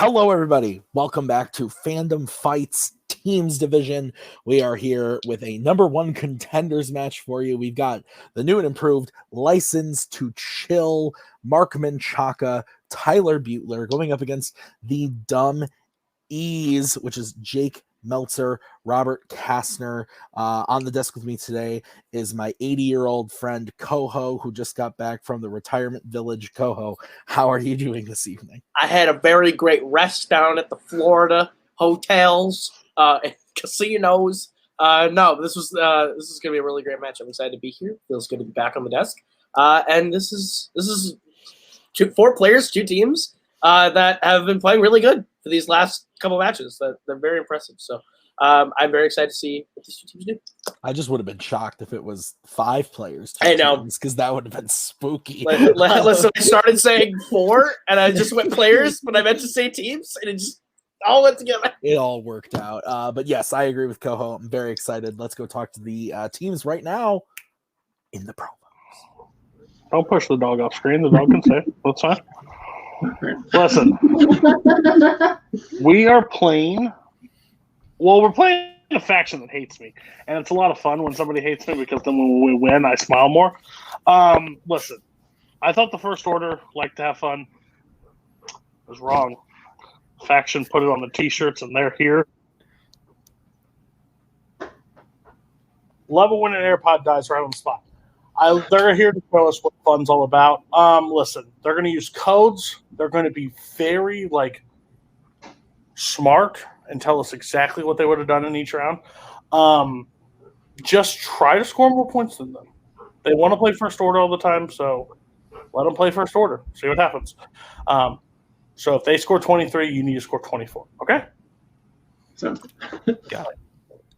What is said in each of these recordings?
Hello, everybody. Welcome back to Fandom Fights Teams Division. We are here with a number one contenders match for you. We've got the new and improved License to Chill, Mark Menchaca, Tyler Butler going up against the DUM-E's, which is Jake Meltzer, Robert Kastner. On the desk with me today is my 80-year-old friend Koho, who just got back from the retirement village. Koho, how are you doing this evening? I had a very great rest down at the Florida hotels and casinos. This is gonna be a really great match. I'm excited to be here. Feels good to be back on the desk. And this is four players, two teams that have been playing really good for these last couple matches. They're very impressive. So I'm very excited to see what these two teams do. I just would have been shocked if it was 5 players. I know, because that would have been spooky. Listen, I started saying 4, and I just went players, but I meant to say teams, and it just all went together. It all worked out. But yes, I agree with Koho. I'm very excited. Let's go talk to the teams right now in the promos. Don't push the dog off screen. The dog can say that's fine. Listen, we are playing. Well, we're playing a faction that hates me, and it's a lot of fun when somebody hates me because then when we win, I smile more. Listen, I thought the First Order liked to have fun. I was wrong. Faction put it on the T-shirts, and they're here. Love it when an AirPod dies right on the spot. They're here to tell us what fun's all about. Listen, they're going to use codes. They're going to be very smart and tell us exactly what they would have done in each round. Just try to score more points than them. They want to play First Order all the time, so let them play First Order. See what happens. So if they score 23, you need to score 24. Okay? So, got it.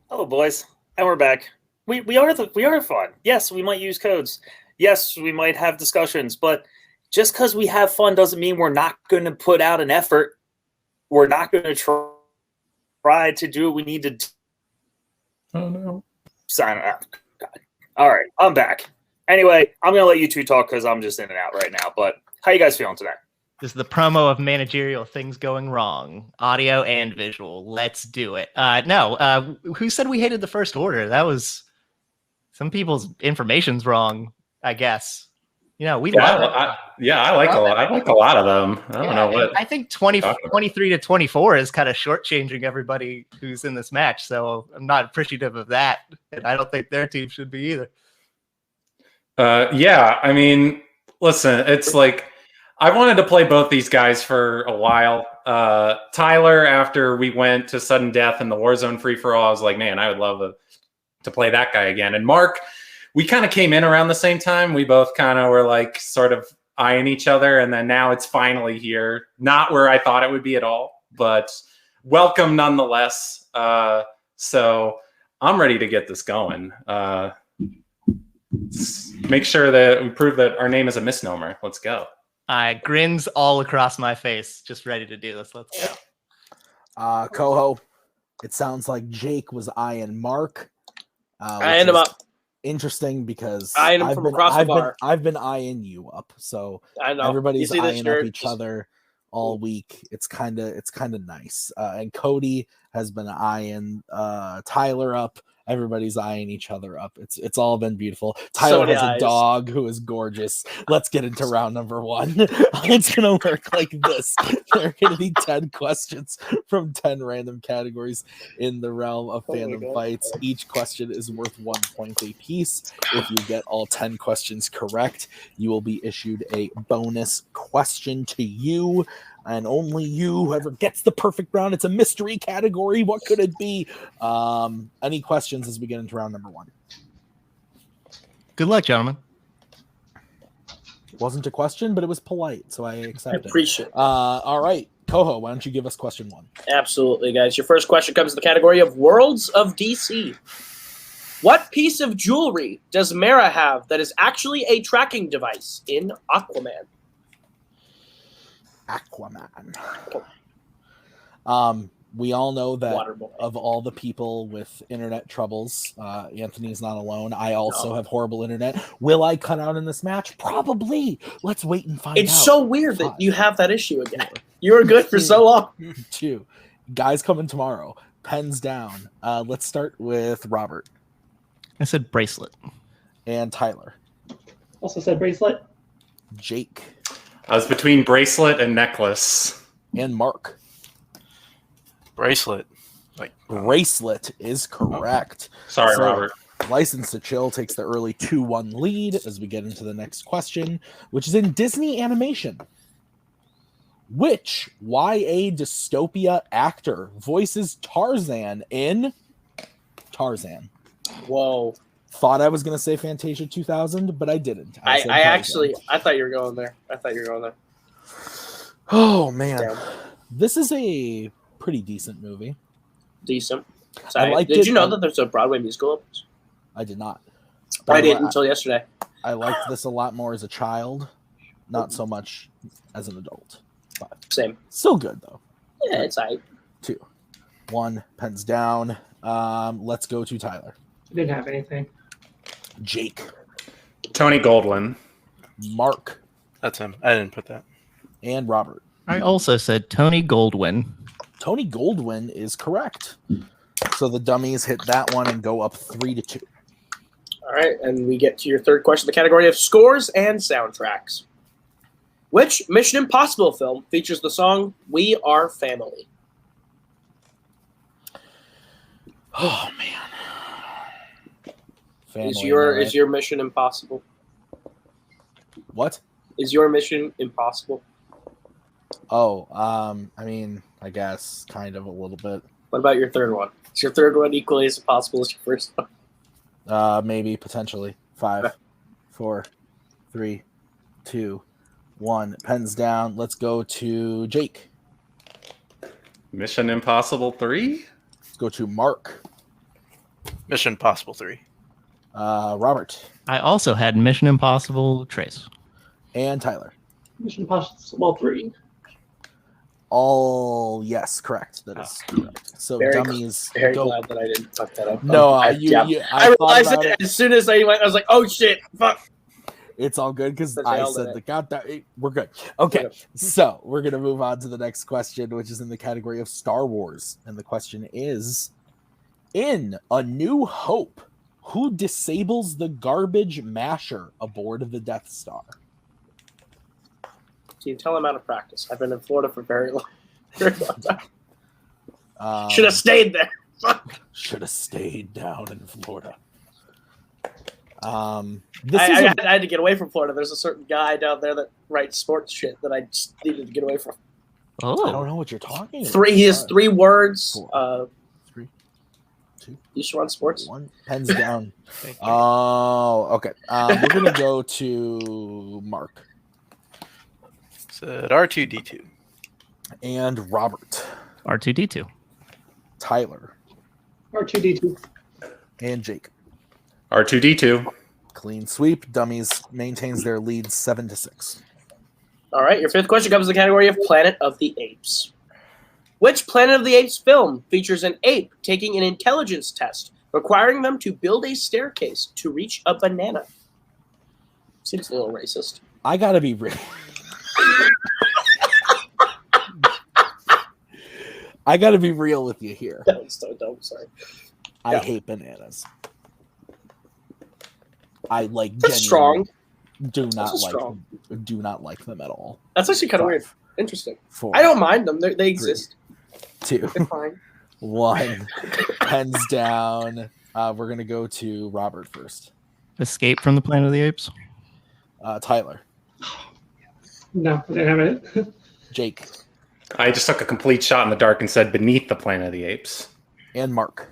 Hello, boys, and we're back. We are fun. Yes, we might use codes. Yes, we might have discussions, but just because we have fun doesn't mean we're not going to put out an effort. We're not going to try to do what we need to do. oh no. Sign up. God. All right, I'm back. Anyway, I'm going to let you two talk because I'm just in and out right now. But how you guys feeling today? This is the promo of managerial things going wrong. Audio and visual. Let's do it. Who said we hated the First Order? That was some people's information's wrong, I guess. You know, I like a lot. I like a lot of them. I don't know what. I think 23 to 24 is kind of shortchanging everybody who's in this match. So I'm not appreciative of that. And I don't think their team should be either. I mean, listen, it's like I wanted to play both these guys for a while. Tyler, after we went to sudden death in the Warzone free-for-all, I was like, man, I would love to play that guy again. And Mark, we kind of came in around the same time. We both kind of were like sort of eyeing each other. And then now it's finally here. Not where I thought it would be at all, but welcome nonetheless. So I'm ready to get this going. Make sure that we prove that our name is a misnomer. Let's go. Grins all across my face. Just ready to do this. Let's go. Koho, it sounds like Jake was eyeing Mark. Eyeing him up. Interesting because eyeing him from across the bar. I've been eyeing you up, so I know everybody's eyeing up each other all week. It's kind of nice. And Cody has been eyeing Tyler up. Everybody's eyeing each other up. It's all been beautiful. Tyler has a dog who is gorgeous. Let's get into round number 1. It's going to work like this. There are going to be 10 questions from 10 random categories in the realm of fandom fights. Each question is worth 1 point a piece. If you get all 10 questions correct, you will be issued a bonus question to you. And only you, whoever gets the perfect round. It's a mystery category. What could it be? Any questions as we get into round number 1? Good luck, gentlemen. Wasn't a question, but it was polite, so I accept it. Appreciate it. All right. Koho, why don't you give us question 1? Absolutely, guys. Your first question comes in the category of Worlds of DC. What piece of jewelry does Mara have that is actually a tracking device in Aquaman? We all know that of all the people with internet troubles, Anthony's not alone. I also have horrible internet. Will I cut out in this match? Probably. Let's wait and find out. It's so weird that you have that issue again. You were good for so long. 2. Guys coming tomorrow. Pens down. Let's start with Robert I said bracelet. and Tyler. Also said bracelet. Jake I was between bracelet and necklace. and Mark. Bracelet. Bracelet is correct. Sorry, So, Robert. License to Chill takes the early 2-1 lead as we get into the next question, which is in Disney animation. Which YA dystopia actor voices Tarzan in Tarzan? Whoa. Thought I was going to say Fantasia 2000, but I didn't. I said Tarzan. actually, I thought you were going there. Oh, man. Damn. This is a pretty decent movie. Decent. I liked Did it. you know that there's a Broadway musical? I did not. I didn't until yesterday. I liked this a lot more as a child, not so much as an adult. But Same. still good, though. Yeah, it's aight. 2. 1, pens down. Let's go to Tyler. Didn't have anything. Jake. Tony Goldwyn. Mark. That's him. I didn't put that. And Robert. I also said Tony Goldwyn. Tony Goldwyn is correct. So the dummies hit that one and go up 3-2. All right, and we get to your third question, the category of scores and soundtracks. Which Mission Impossible film features the song "We Are Family"? Oh man. Family, Is right? your Mission Impossible? What? Is your Mission Impossible? Oh, I mean, I guess kind of a little bit. What about your third one? Is your third one equally as impossible as your first one? Maybe potentially. 5, 4, 3, 2, 1. Pens down. Let's go to Jake. Mission Impossible 3? Let's go to Mark. Mission Impossible 3. Robert. I also had Mission Impossible Trace. And Tyler. Mission Impossible 3. All yes, correct. That is correct. So Very dummies Very go. glad that I didn't fuck that up. No, I I thought realized about it as soon as I went. I was like, "Oh shit, fuck!" It's all good because But I nailed said it. the god that we're good. Okay, Okay. so we're gonna move on to the next question, which is in the category of Star Wars, and the question is: in A New Hope, who disables the garbage masher aboard the Death Star? So you tell I'm out of practice. I've been in Florida for very long time. Should Um, have stayed there. Fuck. Should have stayed down in Florida. This I had to get away from Florida. There's a certain guy down there that writes sports shit that I just needed to get away from. I don't Oh, know what you're talking about. He has 3 words. 4, 3, 2, You should run sports. 1. Pens down. thank you. Oh, okay. We're gonna go to Mark Said R2D2. and Robert, R2D2. Tyler, R2D2. and Jake. R2D2. Clean sweep. Dummies maintains their lead 7-6. All right, your fifth question comes in the category of Planet of the Apes. Which Planet of the Apes film features an ape taking an intelligence test, requiring them to build a staircase to reach a banana? Seems a little racist. I gotta be real. I gotta be real with you here. That was so dumb. Sorry. I Yeah. hate bananas. I like That's genuinely strong. do not That's like strong. do not like them at all. That's actually kind of 5, weird. Interesting. 4, I don't mind them. They exist. 2, They're fine. 1. Pens down. We're gonna go to Robert first. Escape from the Planet of the Apes. Tyler, No, I didn't have it. Jake, I just took a complete shot in the dark and said Beneath the Planet of the Apes. and Mark.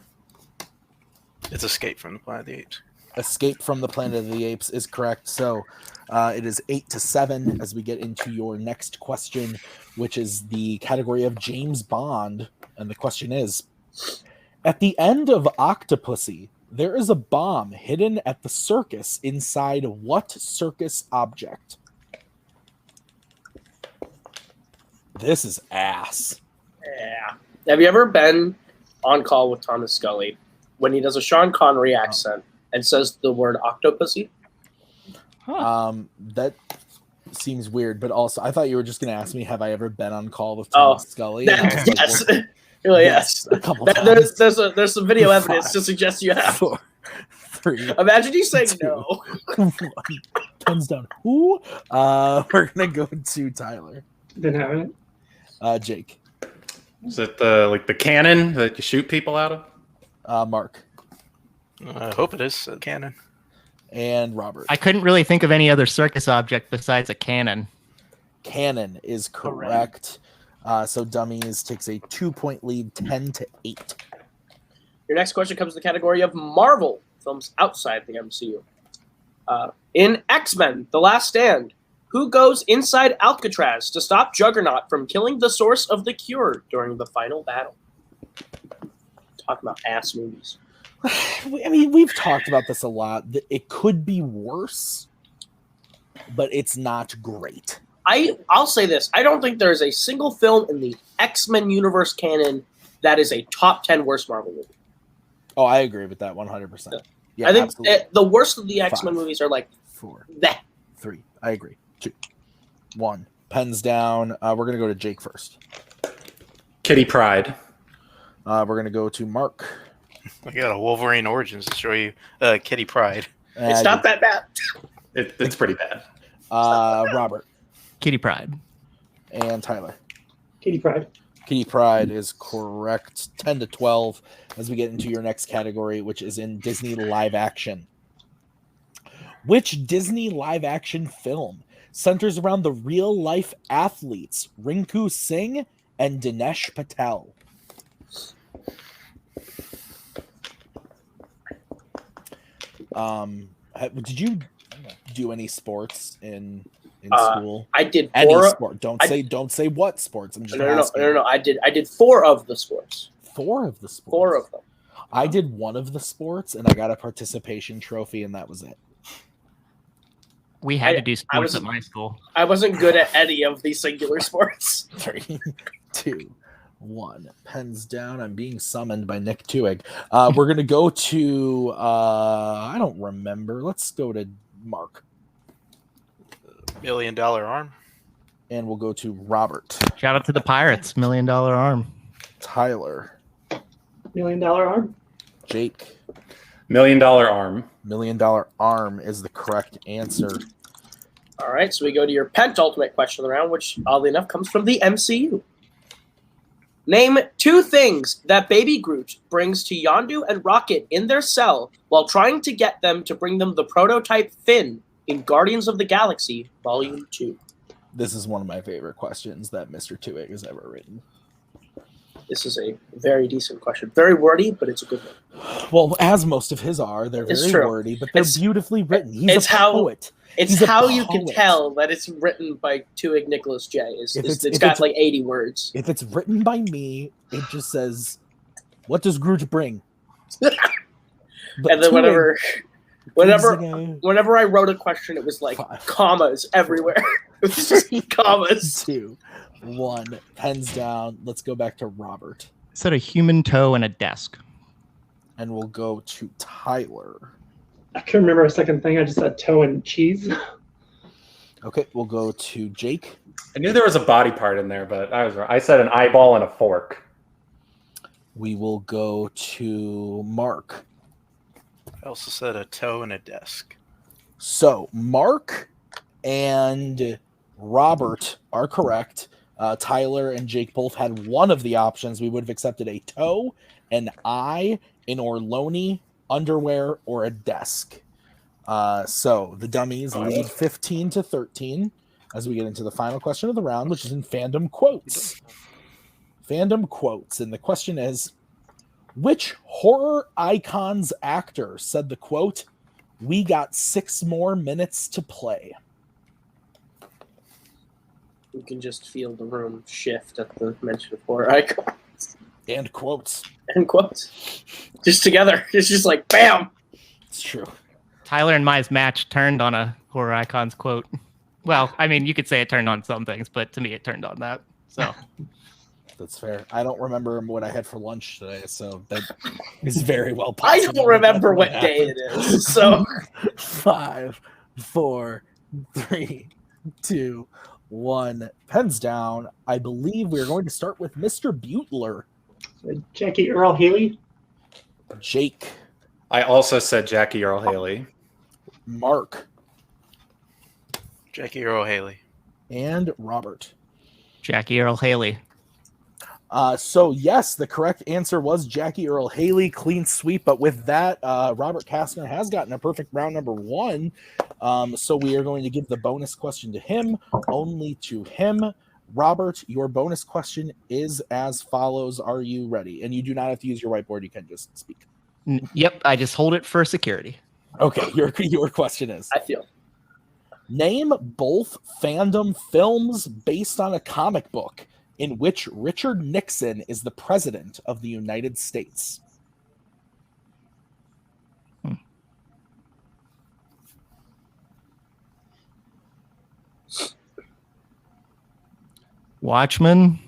It's Escape from the Planet of the Apes. Escape from the Planet of the Apes is correct. So it is 8-7 as we get into your next question, which is the category of James Bond. And the question is, at the end of Octopussy, there is a bomb hidden at the circus inside what circus object? This is ass. Yeah. Have you ever been on call with Thomas Scully when he does a Sean Connery accent and says the word octopussy? That seems weird, but also I thought you were just going to ask me, have I ever been on call with Tom Scully? And I was like, Yes. well, Well, yes. a couple times. There's some video evidence Five. to suggest you have. 4, 3, Imagine you saying 2, no. 1. Pens down. Ooh. We're gonna go to Tyler. Didn't have it. Jake. Is it the cannon that you shoot people out of? Mark. I hope it is a cannon. And Robert. I couldn't really think of any other circus object besides a cannon. Cannon is correct. So Dummies takes a 2-point lead, 10-8. Your next question comes in the category of Marvel films outside the MCU. In X-Men: The Last Stand, who goes inside Alcatraz to stop Juggernaut from killing the source of the cure during the final battle? Talking about ass movies. I mean, we've talked about this a lot. It could be worse, but it's not great. I'll say this. I don't think there is a single film in the X-Men universe canon that is a top 10 worst Marvel movie. Oh, I agree with that 100%. Yeah, I think absolutely. the worst of the X-Men 5, movies are like 4, that. 3. I agree. 2, 1. Pens down. We're going to go to Jake first. Kitty Pryde. We're going to go to Mark. I got a Wolverine Origins to show you. Kitty Pryde. It's not that bad. It's pretty bad. Robert. Kitty Pryde. And Tyler. Kitty Pride. Kitty Pryde is correct. 10-12 as we get into your next category, which is in Disney live action. Which Disney live action film centers around the real life athletes Rinku Singh and Dinesh Patel? Did you do any sports in school? I did Any four. sport. Don't say what sports. I'm just No. asking. I did 4 of the sports. 4 of the sports. 4 of them. I did 1 of the sports, and I got a participation trophy, and that was it. We had I- to do I sports was- at my school. I wasn't good at any of these singular sports. 3, 2, 1. Pens down. I'm being summoned by Nick Twohig. We're gonna go to I don't remember. Let's go to Mark, $1 Million Arm. and we'll go to Robert. Shout out to the Pirates, $1 Million Arm. Tyler. $1 Million Arm. Jake. $1 Million Arm. $1 Million Arm is the correct answer. All right, so we go to your penultimate question of the round, which oddly enough comes from the MCU. Name 2 things that Baby Groot brings to Yondu and Rocket in their cell while trying to get them to bring them the prototype Finn in Guardians of the Galaxy Volume 2. This is one of my favorite questions that Mr. Twohig has ever written. This is a very decent question. Very wordy, but it's a good one. Well, as most of his are, they're It's very true. wordy, but they're It's- beautifully written. He's it's a how- poet. It's He's a how you can poet. tell that it's written by Twohig Nicholas J. It's If got it's- like 80 words. If it's written by me, it just says, "What does Groot bring?" But And then Twohig brings whenever I wrote a question, it was like 5, commas everywhere. It was just commas. 2, 1. Pens down. Let's go back to Robert, Said a human toe and a desk. and we'll go to Tyler. I couldn't remember a second thing. I just said toe and cheese. Okay, we'll go to Jake. I knew there was a body part in there, but I was wrong. I said an eyeball and a fork. We will go to Mark. I also said a toe and a desk. So Mark and Robert are correct. Tyler and Jake both had one of the options. We would have accepted a toe, an eye, an Orloni, underwear, or a desk. So the dummies lead 15-13 as we get into the final question of the round, which is in Fandom Quotes. Fandom Quotes. And the question is, which horror icon's actor said the quote, "We got 6 more minutes to play"? You can just feel the room shift at the mention of horror icons And quotes. and quotes. Just together. It's just like, bam! It's true. Tyler and my match turned on a horror icons quote. Well, I mean, you could say it turned on some things, but to me, it turned on that. So That's fair. I don't remember what I had for lunch today, so that is very well I possible. don't remember what that day it happened. is. So 5, 4, 3, 2, 1. Pens down. I believe we're going to start with Mr. Butler. Jackie Earl Haley. Jake. I also said Jackie Earl Haley. Mark. Jackie Earl Haley. And Robert. Jackie Earl Haley. So yes, the correct answer was Jackie Earl Haley. Clean sweep. But with that, Robert Kastner has gotten a perfect round number 1. So we are going to give the bonus question to him, only to him. Robert, your bonus question is as follows. Are you ready? And you do not have to use your whiteboard. You can just speak. Yep, I just hold it for security. Okay, your question is. I feel. Name both fandom films based on a comic book in which Richard Nixon is the president of the United States. Watchmen.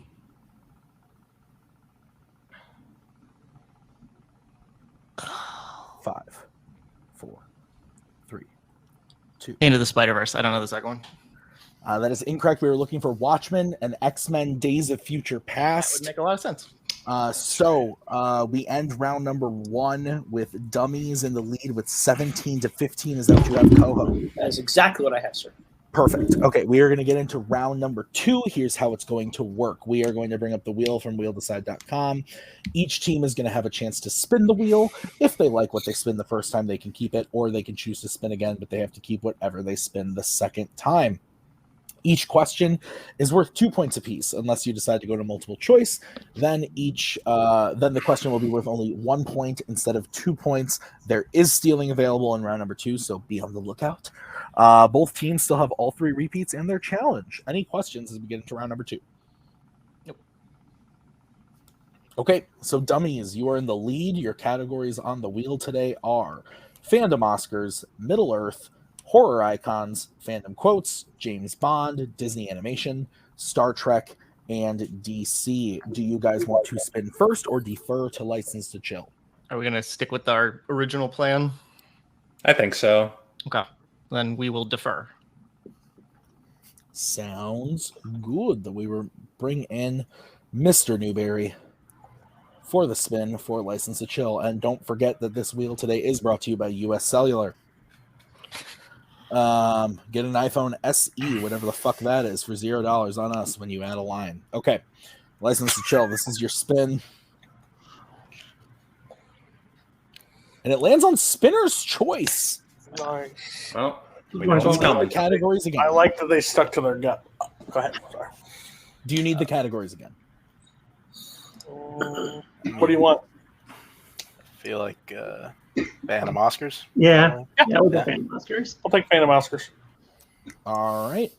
Five, 4, 3, 2. Into the Spider-Verse. I don't know the second one. That is incorrect. We were looking for Watchmen and X-Men Days of Future That Past. would make a lot of sense. So we end round number 1 with dummies in the lead with 17-15. Is that what you have, Koho? That is exactly what I have, sir. Perfect. Okay, we are going to get into round number 2. Here's how it's going to work. We are going to bring up the wheel from wheeldecide.com. Each team is going to have a chance to spin the wheel. If they like what they spin the first time, they can keep it, or they can choose to spin again, but they have to keep whatever they spin the second time. Each question is worth 2 points apiece, unless you decide to go to multiple choice. Then the question will be worth only 1 point instead of 2 points. There is stealing available in round number 2, so be on the lookout. Both teams still have all 3 repeats and their challenge. Any questions as we get into round number 2? Nope. Okay, so dummies, you are in the lead. Your categories on the wheel today are Fandom Oscars, Middle-earth, Horror Icons, Fandom Quotes, James Bond, Disney Animation, Star Trek, and DC. Do you guys want to spin first or defer to License to Chill? Are we going to stick with our original plan? I think so. Okay. Then we will defer. Sounds good. That we will bring in Mr. Newberry for the spin for License to Chill. And don't forget that this wheel today is brought to you by US Cellular. Get an iPhone SE, whatever the fuck that is, for $0 on us when you add a line. Okay. License to Chill. This is your spin. And it lands on Spinner's Choice. Nice. Well, we Might know as what's well coming. Categories again. I like that they stuck to their gut. Go ahead. Sorry. Do you need the categories again? What do you want? I feel like Phantom Oscars. Yeah, Yeah. we'll go Phantom Oscars. I'll take Phantom Oscars. All right.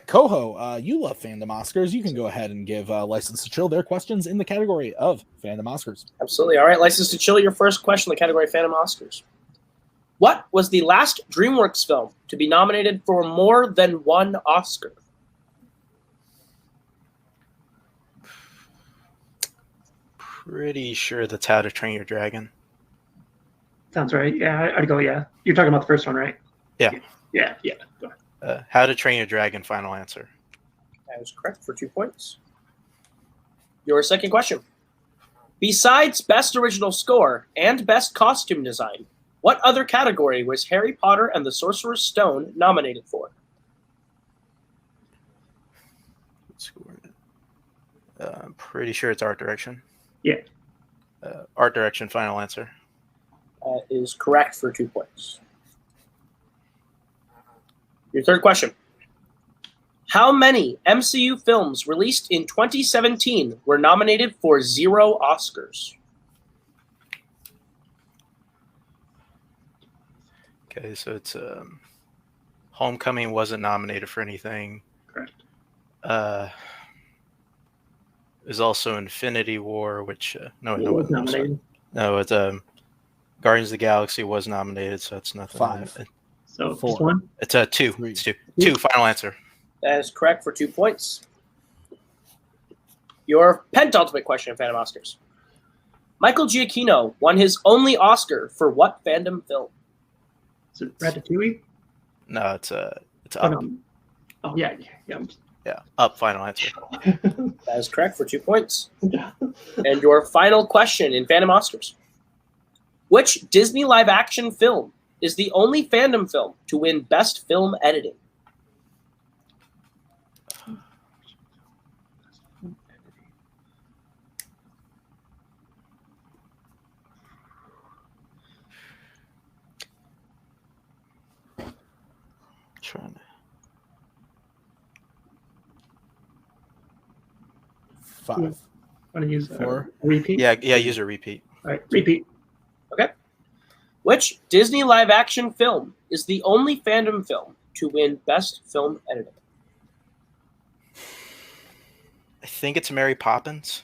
Koho, you love Fandom Oscars. You can go ahead and give License to Chill their questions in the category of Fandom Oscars. Absolutely. All right, License to Chill, your first question in the category Phantom Oscars. What was the last DreamWorks film to be nominated for more than 1 Oscar? Pretty sure that's How to Train Your Dragon. Sounds right. Yeah, I'd go. Yeah, you're talking about the first one, right? Yeah. Yeah. Go ahead. How to Train Your Dragon, final answer. That is correct for 2 points. Your second question. Besides Best Original Score and Best Costume Design, what other category was Harry Potter and the Sorcerer's Stone nominated for? I'm pretty sure it's Art Direction. Yeah. Art Direction, final answer. That is correct for 2 points. Your third question. How many MCU films released in 2017 were nominated for 0 Oscars? Okay, so it's Homecoming wasn't nominated for anything. Correct. There's also Infinity War, which It was nominated. No, it's Guardians of the Galaxy was nominated, so it's nothing. 5. So 4. just one. It's a 2. 3. It's 2. 2, final answer. That is correct for 2 points. Your penultimate question in Phantom Oscars. Michael Giacchino won his only Oscar for what fandom film? Is it Ratatouille? No, it's Oh, Up. no. Oh yeah, yeah. Yeah. Up. Final answer. That is correct for 2 points. And your final question in Fandom Oscars. Which Disney live-action film is the only fandom film to win Best Film Editing? Trying to... 5. Want to use 4. repeat? Yeah. Use a repeat. All right, repeat. Okay. Which Disney live-action film is the only fandom film to win Best Film Editing? I think it's Mary Poppins.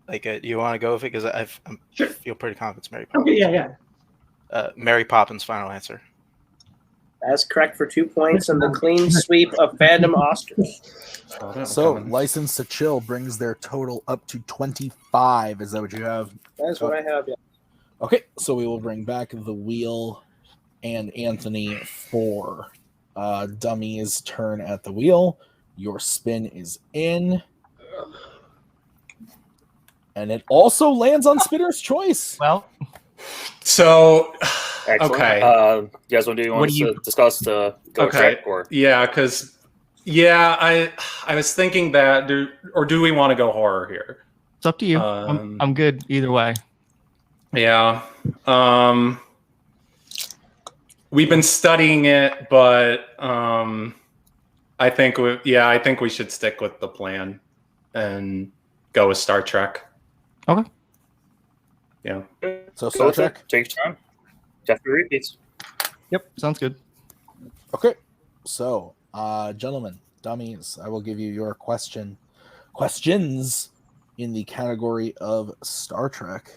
Like, you want to go with it? Because I Sure. feel pretty confident it's Mary Poppins. Okay, yeah. Mary Poppins, final answer. That's correct for 2 points and the clean sweep of Fandom Oscars. So, License to Chill brings their total up to 25. Is that what you have? That's what I have, yeah. Okay, so we will bring back the wheel and Anthony for DUM-E's turn at the wheel. Your spin is in. And it also lands on Spitter's Choice. Well, So, Excellent. okay. You guys want What do you- to discuss the go Okay. check or Yeah, because I was thinking that do we want to go horror here? it's up to you. Um, I'm good either way. Yeah. We've been studying it, but I think we should stick with the plan and go with Star Trek. Okay. Yeah. So, Star Trek? Take your time. After repeats. Yep, sounds good. Okay. So, gentlemen, dummies, I will give you your questions in the category of Star Trek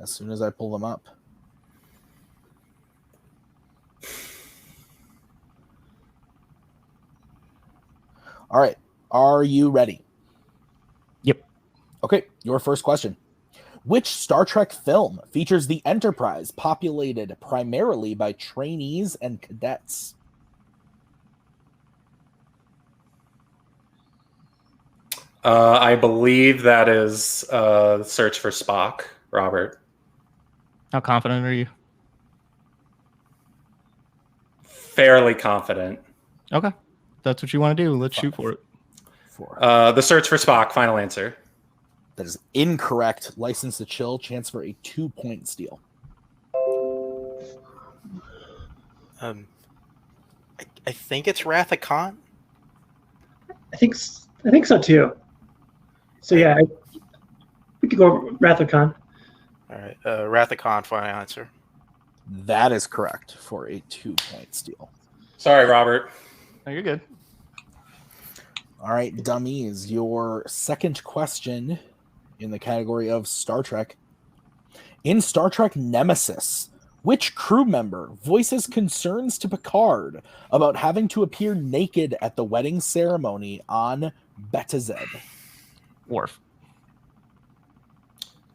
as soon as I pull them up. All right. Are you ready? Yep. Okay. Your first question. Which Star Trek film features the Enterprise populated primarily by trainees and cadets? I believe that is Search for Spock, Robert. How confident are you? Fairly confident. Okay. That's what you want to do. Let's shoot for it. 4. The Search for Spock, final answer. That is incorrect. License to Chill, chance for a 2-point steal. I think it's Wrath of Khan. I think so too. So yeah, we could go Wrath of Khan. All right. Wrath of Khan, final answer. That is correct for a 2-point steal. Sorry, Robert. No, you're good. All right, dummies, your second question in the category of Star Trek. In Star Trek Nemesis, which crew member voices concerns to Picard about having to appear naked at the wedding ceremony on Betazed? Worf.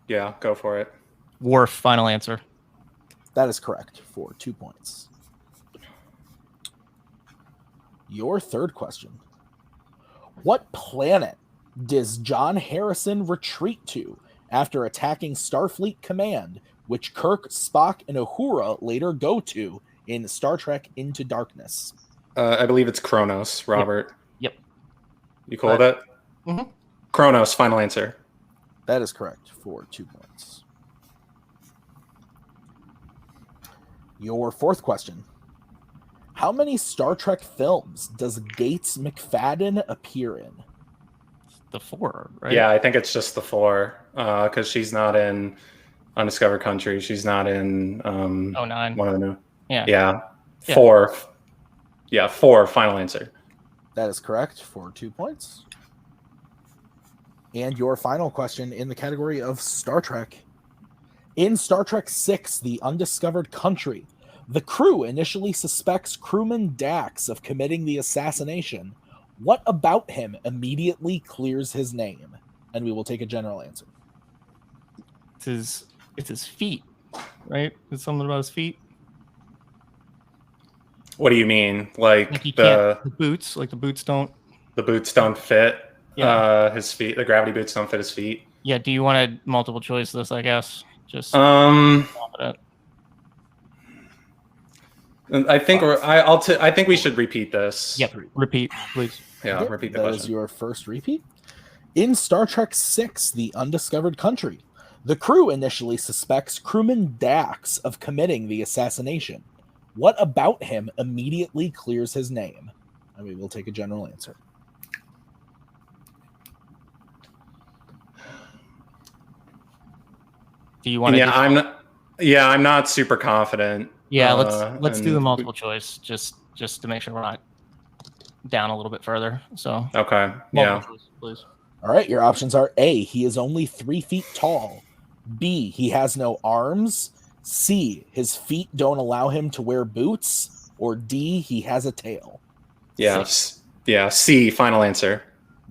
Yeah, go for it. Worf, final answer. That is correct for 2 points. Your third question. What planet does John Harrison retreat to after attacking Starfleet Command, which Kirk, Spock, and Uhura later go to in Star Trek Into Darkness? I believe it's Kronos, Robert. Yep. You cool with that? Mhm. Kronos, final answer. That is correct for 2 points. Your fourth question. How many Star Trek films does Gates McFadden appear in? The 4, right? Yeah, I think it's just the 4 because she's not in Undiscovered Country. She's not in 09. one of the new. Yeah. Yeah. Yeah. 4. Yeah, 4, final answer. That is correct for 2 points. And your final question in the category of Star Trek. In Star Trek VI, The Undiscovered Country, the crew initially suspects crewman Dax of committing the assassination. What about him immediately clears his name? And we will take a general answer. It's his feet, right? It's something about his feet. What do you mean? Like you can't, the boots, like the boots don't fit Yeah. his feet. The gravity boots don't fit his feet. Yeah, do you want to multiple choice this, I guess? Just I think I think we should repeat this. Yep, repeat, please. Yeah, Okay, repeat the that question. is your first repeat. In Star Trek VI, The Undiscovered Country, the crew initially suspects crewman Dax of committing the assassination. What about him immediately clears his name? And we will take a general answer. Do you want to? I'm not super confident. Yeah, let's do the multiple choice just to make sure we're not down a little bit further. So okay, yeah, choice, please. All right, your options are A, he is only 3 feet tall. B, he has no arms. C, his feet don't allow him to wear boots. Or D, he has a tail. yeah, yeah. C, final answer.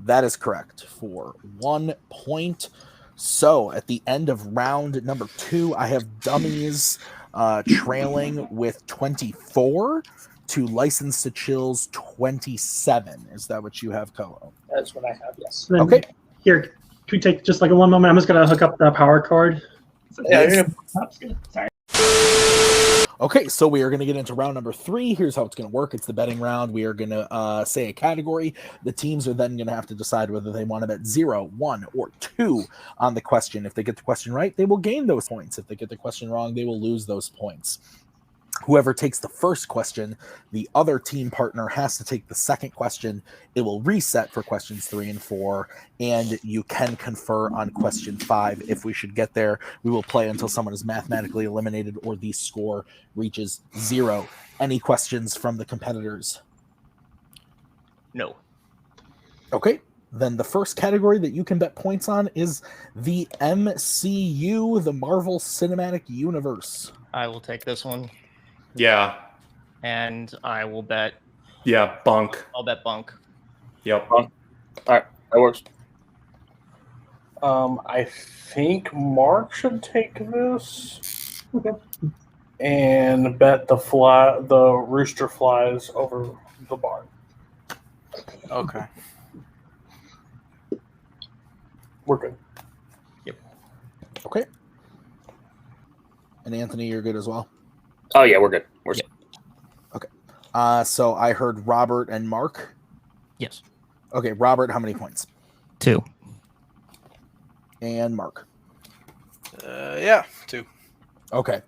That is correct for 1 point. So at the end of round number 2, I have dummies trailing with 24 to License to Chill's 27. Is that what you have, Koho? That's what I have, yes. Then Okay. Here, can we take just like a 1 moment? I'm just going to hook up the power cord. Yeah, Sorry. Okay, so we are going to get into round number 3. Here's how it's going to work. It's the betting round. We are going to say a category. The teams are then going to have to decide whether they want to bet 0, 1, or 2 on the question. If they get the question right, they will gain those points. If they get the question wrong, they will lose those points. Whoever takes the first question, the other team partner has to take the second question. It will reset for questions 3 and 4, and you can confer on question 5 if we should get there. We will play until someone is mathematically eliminated or the score reaches 0. Any questions from the competitors? No. Okay. Then the first category that you can bet points on is the MCU, the Marvel Cinematic Universe. I will take this one. Yeah, And I will bet. yeah. Bunk. I'll bet bunk. Yep. All right, that works. I think Mark should take this. Okay. And bet the rooster flies over the barn. Okay. We're good. Okay. And Anthony, you're good as well? Oh yeah, we're good. We're So I heard Robert and Mark. Yes. Okay, Robert, how many points? 2. And Mark. Yeah, 2. Okay.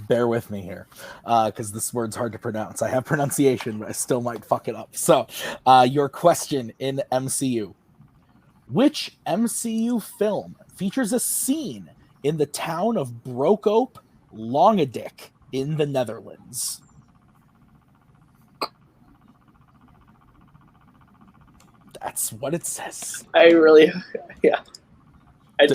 Bear with me here, because this word's hard to pronounce. I have pronunciation, but I still might fuck it up. So, your question in MCU. Which MCU film features a scene in the town of Brokope, Longadik, in the Netherlands? That's what it says. I really, yeah. I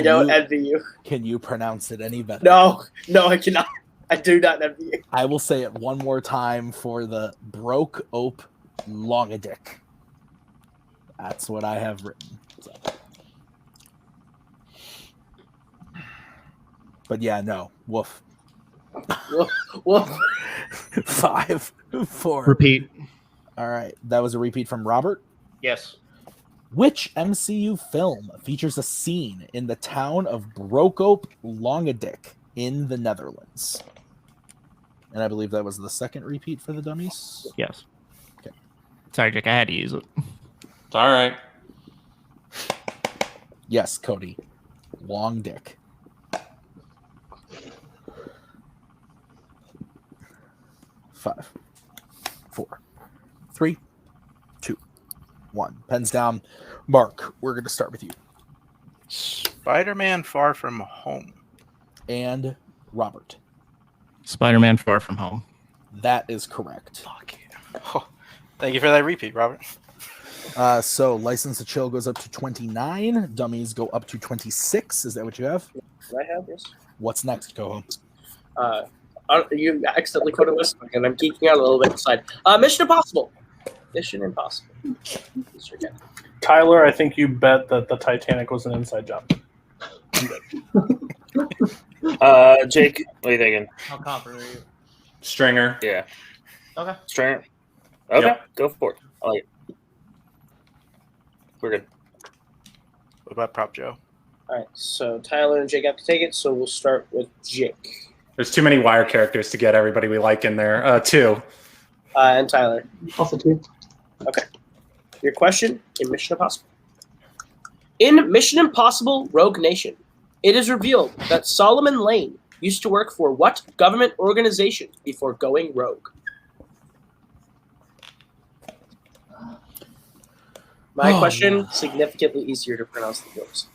don't envy you. Can you pronounce it any better? No, I cannot. I do not envy you. I will say it one more time for the Brokope, Longadik. That's what I have written. So. But yeah, no. Woof. Woof. 5, 4. Repeat. All right. That was a repeat from Robert. Yes. Which MCU film features a scene in the town of Brokope, Longadik, in the Netherlands? And I believe that was the second repeat for the dummies. Yes. Okay. Sorry, Jake. I had to use it. It's all right. Yes, Cody. Long dick. 5, 4, 3, 2, 1. Pens down. Mark, we're going to start with you. Spider-Man Far From Home. And Robert. Spider-Man Far From Home. That is correct. Fuck yeah. Oh, thank you for that repeat, Robert. So License to Chill goes up to 29. Dummies go up to 26. Is that what you have? Do I have this? What's next, Koho? You accidentally quoted this, and I'm geeking out a little bit inside. Mission Impossible. Mission Impossible. Tyler, I think you bet that the Titanic was an inside job. Jake, what are you thinking? How confident are you? Stringer. Yeah. Okay. Stringer. Okay, Yep. go for it. I like it. We're good. What about Prop Joe? All right, so Tyler and Jake have to take it. So we'll start with Jake There's too many wire characters to get everybody we like in there. 2. and Tyler. Also two. Okay. Your question in Mission Impossible. In Mission Impossible Rogue Nation, it is revealed that Solomon Lane used to work for what government organization before going rogue? My question, significantly easier to pronounce than yours.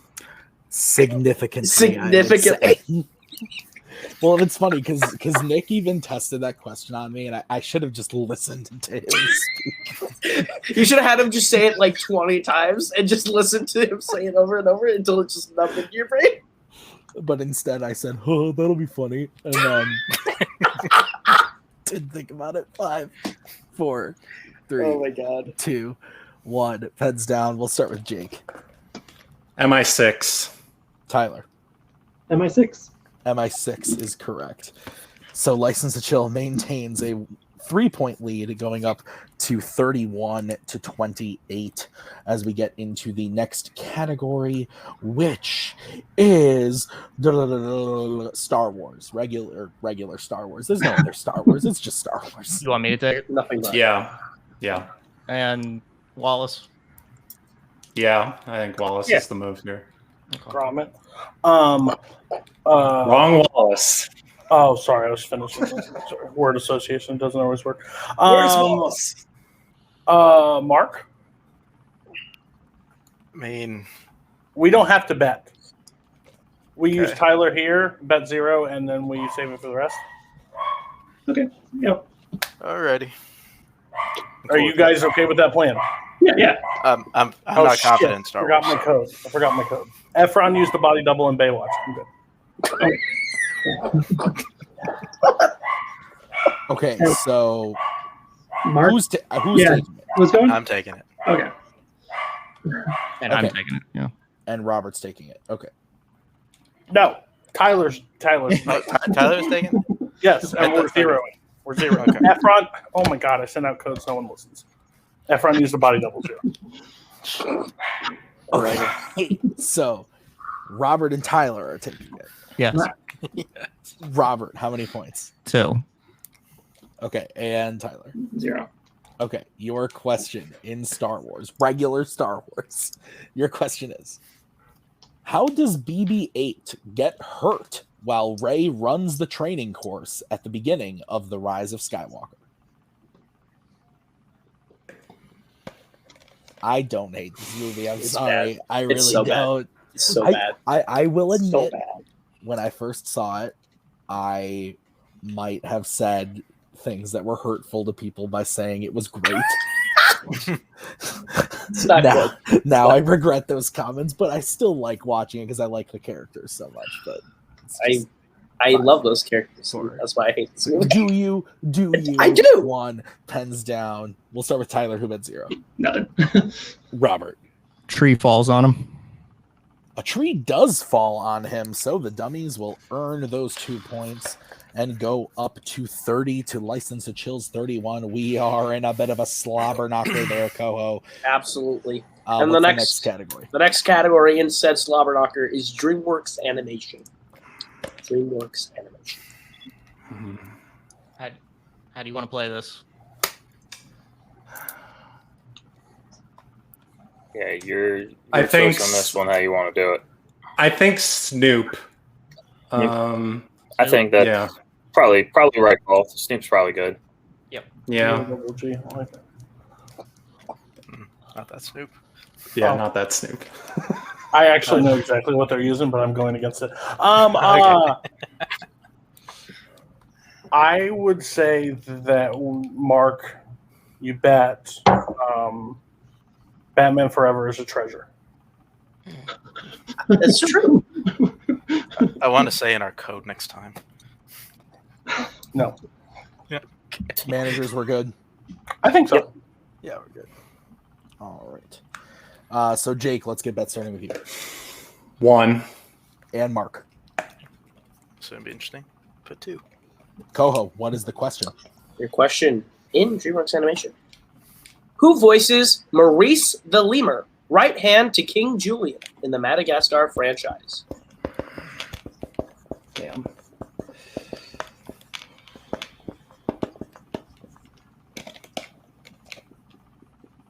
Significantly. Well, it's funny because Nick even tested that question on me, and I should have just listened to him speak. You should have had him just say it like 20 times and just listen to him say it over and over until it's just numbed into your brain. But instead, I said, "Oh, that'll be funny," and then didn't think about it. 5, 4, 3, Oh my god. 2, 1. Heads down. We'll start with Jake. MI6. Tyler. MI6. MI6 is correct. So License to Chill maintains a 3-point lead, going up to 31-28 as we get into the next category, which is Star Wars. Regular Star Wars. There's no other Star Wars. It's just Star Wars. You want me to take it? Nothing but. Yeah. And Wallace. Yeah, I think Wallace is the move here. Gromit. Wrong Wallace. Oh, sorry, I was finishing. Sorry. Word association doesn't always work. Where's Wallace? Mark? I mean, We don't have to bet. We use Okay. Tyler here, bet 0, and then we save it for the rest. Okay. Yep. alrighty. Are you guys okay with that plan? Yeah. I'm Oh, not shit. confident in Star Forgot Wars. my code. I forgot my code. Efron used the body double in Baywatch. I'm good. Okay, so Mark. who's Yeah. taking it? Who's going? I'm taking it. Okay. And I'm Okay. taking it. Yeah. And Robert's taking it. Okay. No, Tyler's. Oh, Tyler's taking it? Yes, and we're zeroing. We're zeroing. Okay. Efron. Oh my god, I sent out codes. No one listens. Efron used the body double 0. Okay. So Robert and Tyler are taking it. Yes. Robert, how many points? 2. Okay, and Tyler. 0. Okay, your question in Star Wars, regular Star Wars. Your question is, how does BB-8 get hurt while Rey runs the training course at the beginning of The Rise of Skywalker? I don't hate this movie. I'm It's sorry. bad. I It's really so bad. don't. It's so I- bad. I will So admit, bad. when I first saw it, I might have said things that were hurtful to people by saying it was great. It's not good. Now I regret those comments, but I still like watching it because I like the characters so much. But it's just- I love those characters. Sorry. That's why I hate this movie. do you? I do. 1, pens down. We'll start with Tyler, who bet 0. Nothing. Robert. Tree falls on him. A tree does fall on him, so the dummies will earn those 2 points and go up to 30 to License to Chill's 31. We are in a bit of a slobber knocker there, Koho. Absolutely. And And the the next category. The next category in said slobber knocker is DreamWorks Animation. DreamWorks Animation. How do you want to play this? Yeah, you're I think choice on this one how you want to do it. I think Snoop. I think that Yeah. probably right call. Snoop's probably good. Yeah. Double G. I like that. Not that Snoop. Yeah, not that Snoop. I actually know exactly what they're using, but I'm going against it. I would say that Mark, you bet Batman Forever is a treasure. That's true. I want to say in our code next time. No, Managers were good. I think so. Yeah, we're good. All right. So Jake, let's get bet starting with you. 1. And Mark. So it'd be interesting. Put 2. Koho, what is the question? Your question in DreamWorks Animation. Who voices Maurice the Lemur, right hand to King Julian in the Madagascar franchise? Damn.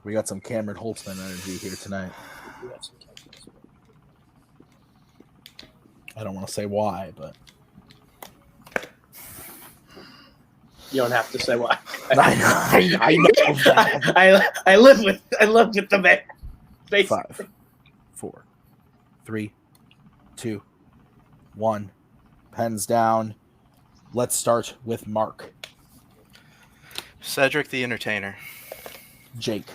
We got some Cameron Holtzman energy here tonight. I don't want to say why, but You don't have to say why. I know that. I live with the man. 5, 4, 3, 2, 1. Pens down. Let's start with Mark. Cedric the Entertainer. Jake.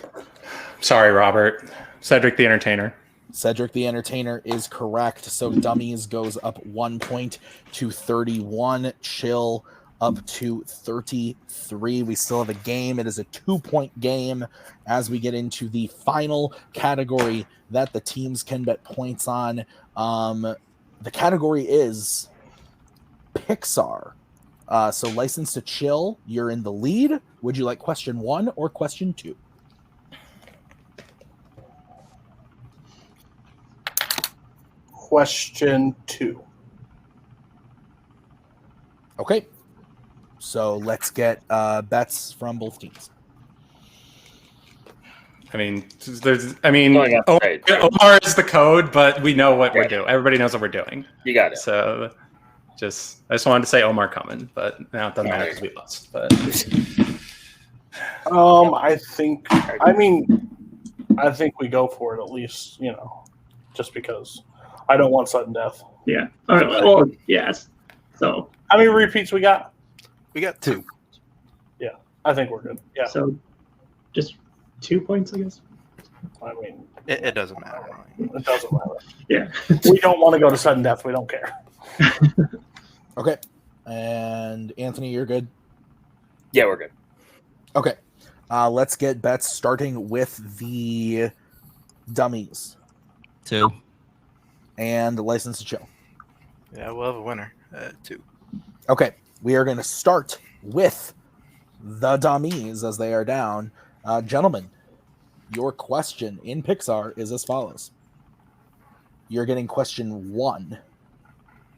Sorry, Robert. Cedric the Entertainer. Cedric the Entertainer is correct. So Dummies goes up 1 point to 31. Chill up to 33. We still have a game. It is a 2-point game as we get into the final category that the teams can bet points on. The category is Pixar. So License to Chill, you're in the lead. Would you like question 1 or question 2? Question 2. Okay. So let's get bets from both teams. I mean, Right. Omar is the code, but we know what we're doing. Everybody knows what we're doing. You got it. So I just wanted to say Omar coming, but now it doesn't matter because we lost. But I think we go for it at least, just because I don't want sudden death. Yeah. All right. Well, yes. So How many repeats we got? We got 2. Yeah, I think we're good. Yeah. so just 2 points, I guess. I mean, It doesn't matter. it doesn't matter. Yeah. We don't want to go to sudden death. We don't care. Okay. And Anthony, you're good? Yeah, we're good. Okay. Let's get bets starting with the Dummies 2. and License to Chill. Yeah, we'll have a winner. 2. Okay. We are going to start with the Dummies as they are down. Gentlemen, your question in Pixar is as follows. You're getting question 1.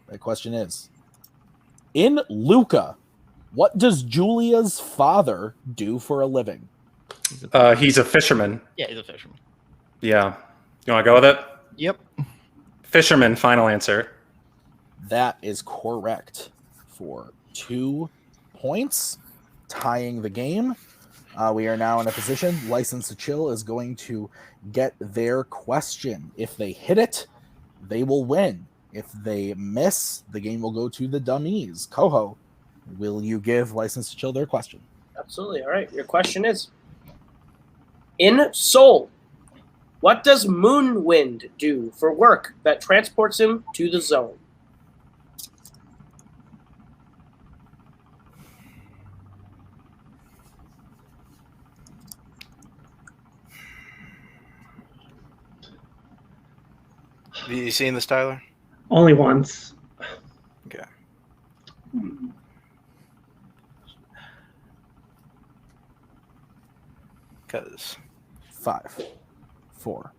The question is, in Luca, what does Julia's father do for a living? he's a fisherman. Yeah, he's a fisherman. Yeah. You want to go with it? Yep. Fisherman, final answer. That is correct for 2 points, tying the game. We are now in a position. License to Chill is going to get their question. If they hit it, they will win. If they miss, the game will go to the Dummies. Koho, will you give License to Chill their question? Absolutely. All right. Your question is, in Soul, what does Moonwind do for work that transports him to the zone? Have you seen this, Tyler? Only once. Okay. Because 5, 4,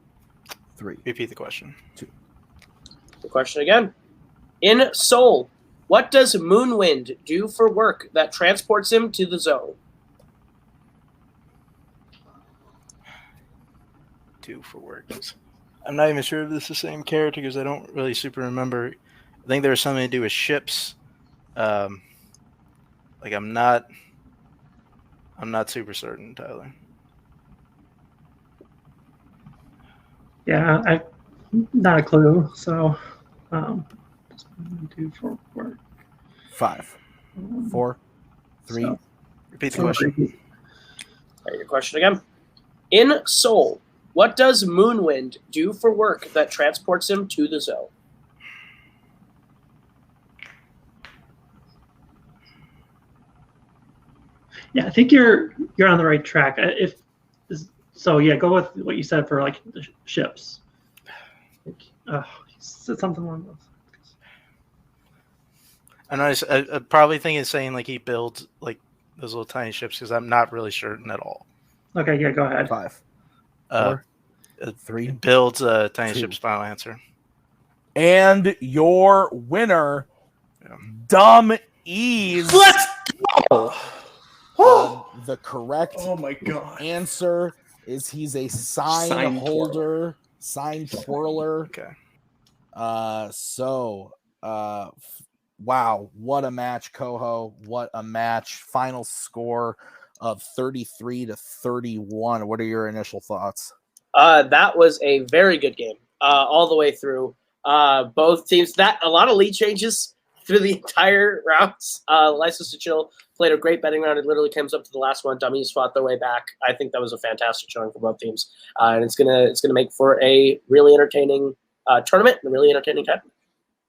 3. repeat the question. The question again. In Soul, what does Moonwind do for work that transports him to the zone? 2 for work. I'm not even sure if this is the same character because I don't really super remember. I think there was something to do with ships. I'm not super certain, Tyler. Yeah, not a clue. So, just do for work. 5, 4, 3. So- Repeat the question. All right, your question again. In Soul, what does Moonwind do for work that transports him to the zone? Yeah, I think you're on the right track. Yeah, go with what you said for like the ships. You said something along those. I'm probably thinking saying like he builds like those little tiny ships because I'm not really certain at all. Okay, yeah, go ahead. 5, Uh, 4, 3, builds tiny 2. ships. Final answer. And your winner, Yeah. DUM-E's. Let's go. The correct Oh my god. answer is he's a sign Sign holder, sign twirler. Okay. Wow, what a match, Koho. What a match. Final score of 33-31. What are your initial thoughts? That was a very good game all the way through. Both teams, a lot of lead changes through the entire rounds. License to Chill played a great betting round. It literally comes up to the last one. Dummies fought their way back. I think that was a fantastic showing for both teams, and it's gonna make for a really entertaining tournament and a really entertaining time.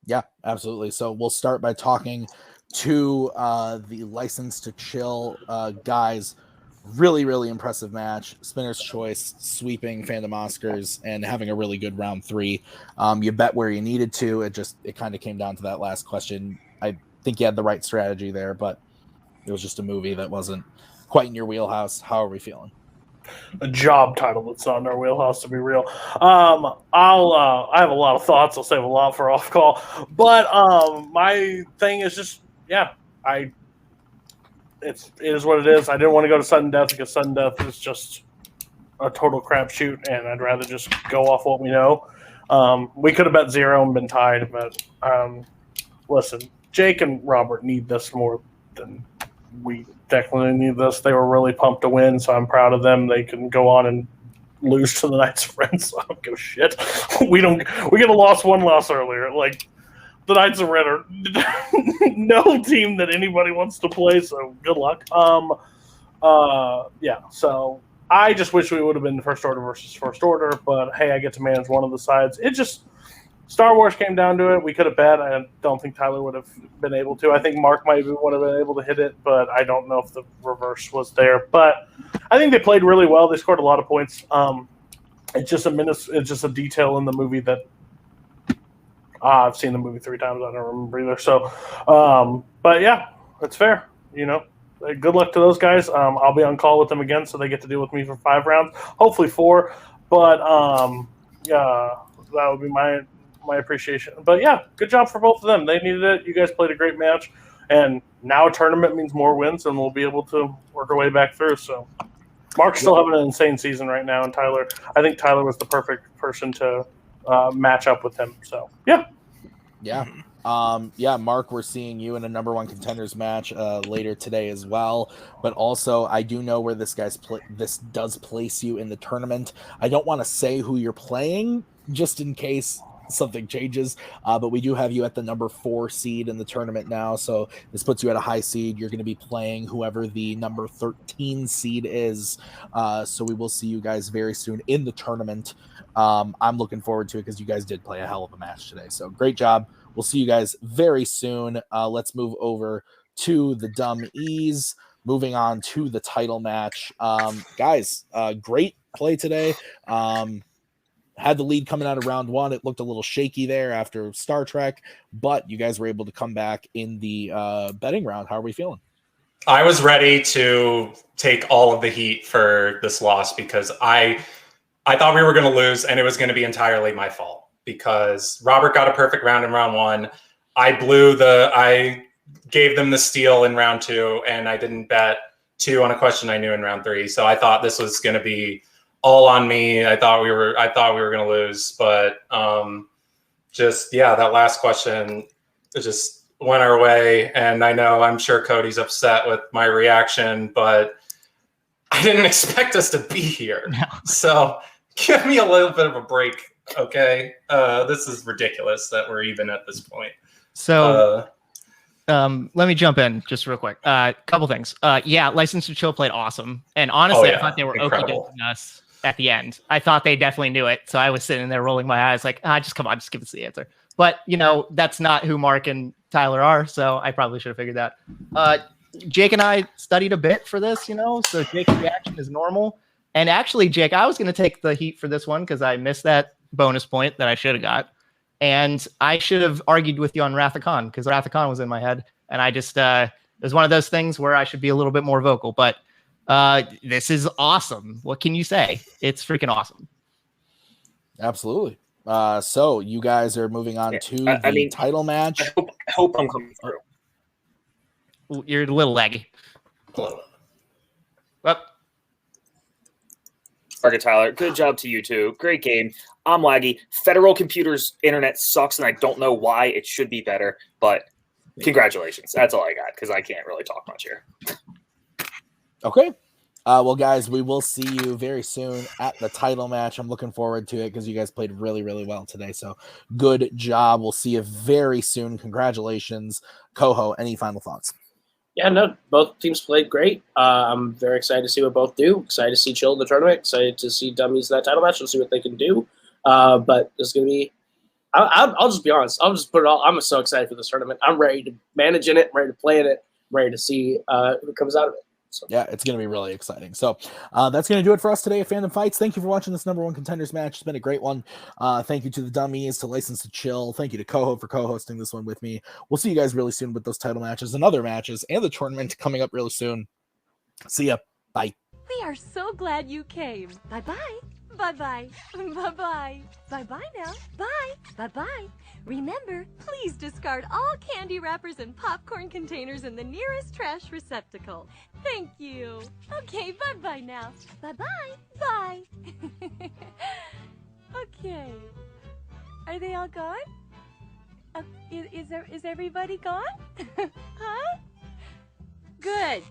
Yeah, absolutely. So we'll start by talking to the License to Chill guys. Really, really impressive match. Spinner's Choice, sweeping Fandom Oscars, and having a really good round 3. You bet where you needed to. It kind of came down to that last question. I think you had the right strategy there, but it was just a movie that wasn't quite in your wheelhouse. How are we feeling? A job title that's not in our wheelhouse, to be real. I have a lot of thoughts. I'll save a lot for off call, but my thing is just it is what it is. I didn't want to go to sudden death because sudden death is just a total crapshoot, and I'd rather just go off what we know. We could have bet 0 and been tied, but listen, Jake and Robert need this more than we definitely need this. They were really pumped to win, so I'm proud of them. They can go on and lose to the Knights of Friends. So I don't give a shit. We could have lost one loss earlier. Like, the Knights of Red are no team that anybody wants to play, so good luck. Yeah, so I just wish we would have been first order versus first order, but hey, I get to manage one of the sides. It just, Star Wars came down to it. We could have bet. I don't think Tyler would have been able to. I think Mark might would have been able to hit it, but I don't know if the reverse was there. But I think they played really well. They scored a lot of points. It's just a detail in the movie that I've seen the movie 3 times. I don't remember either. So, but yeah, that's fair. You know, good luck to those guys. I'll be on call with them again, so they get to deal with me for 5 rounds, hopefully 4. But yeah, that would be my appreciation. But yeah, good job for both of them. They needed it. You guys played a great match, and now a tournament means more wins, and we'll be able to work our way back through. So, Mark's still having an insane season right now, and I think Tyler was the perfect person to match up with him. So yeah. Mark, we're seeing you in a number 1 contenders match later today as well. But also, I do know where this does place you in the tournament. I don't want to say who you're playing just in case something changes, but we do have you at the number 4 seed in the tournament now, so this puts you at a high seed. You're going to be playing whoever the number 13 seed is, so we will see you guys very soon in the tournament. I'm looking forward to it because you guys did play a hell of a match today, so great job. We'll see you guys very soon. Let's move over to the DUM-E's. Moving on to the title match. Guys, great play today. Had the lead coming out of round 1. It looked a little shaky there after Star Trek, but you guys were able to come back in the betting round. How are we feeling? I was ready to take all of the heat for this loss because I thought we were going to lose, and it was going to be entirely my fault because Robert got a perfect round in round 1. I gave them the steal in round 2, and I didn't bet 2 on a question I knew in round 3. So I thought this was going to be all on me. I thought we were going to lose, but that last question, it just went our way. And I'm sure Cody's upset with my reaction, but I didn't expect us to be here. No. So give me a little bit of a break. Okay. This is ridiculous that we're even at this point. So let me jump in just real quick. Couple things. License to Chill played awesome. And honestly, I thought they were incredible. okey-doking us at the end. I thought they definitely knew it. So I was sitting there rolling my eyes like, just come on, just give us the answer. But, that's not who Mark and Tyler are. So I probably should have figured that. Jake and I studied a bit for this, so Jake's reaction is normal. And actually, Jake, I was going to take the heat for this one because I missed that bonus point that I should have got. And I should have argued with you on Wrath of Khan because Wrath of Khan was in my head. And I just, it was one of those things where I should be a little bit more vocal. But this is awesome. What can you say? It's freaking awesome. Absolutely. So you guys are moving on to the title match. I hope I'm coming through. You're a little laggy. Well, Okay, Tyler. Good job to you too. Great game. I'm laggy. Federal Computer's internet sucks, and I don't know why. It should be better, but congratulations. That's all I got because I can't really talk much here. Okay. Well, guys, we will see you very soon at the title match. I'm looking forward to it because you guys played really, really well today. So good job. We'll see you very soon. Congratulations. Koho, any final thoughts? Yeah, no, both teams played great. I'm very excited to see what both do. Excited to see Chill in the tournament. Excited to see Dummies in that title match. We'll see what they can do. But it's going to be – I'll just be honest. I'll just put it all – I'm so excited for this tournament. I'm ready to manage in it, ready to play in it, ready to see who comes out of it. So. Yeah, it's going to be really exciting. So that's going to do it for us today at Fandom Fights. Thank you for watching this #1 Contenders match. It's been a great one. Thank you to the Dummies, to License to Chill. Thank you to Koho for co-hosting this one with me. We'll see you guys really soon with those title matches and other matches and the tournament coming up really soon. See ya. Bye. We are so glad you came. Bye-bye. Bye-bye. Bye-bye. Bye-bye now. Bye. Bye-bye. Remember, please discard all candy wrappers and popcorn containers in the nearest trash receptacle. Thank you. Okay, bye-bye now. Bye-bye. Bye. Okay. Are they all gone? Is everybody gone? Huh? Good.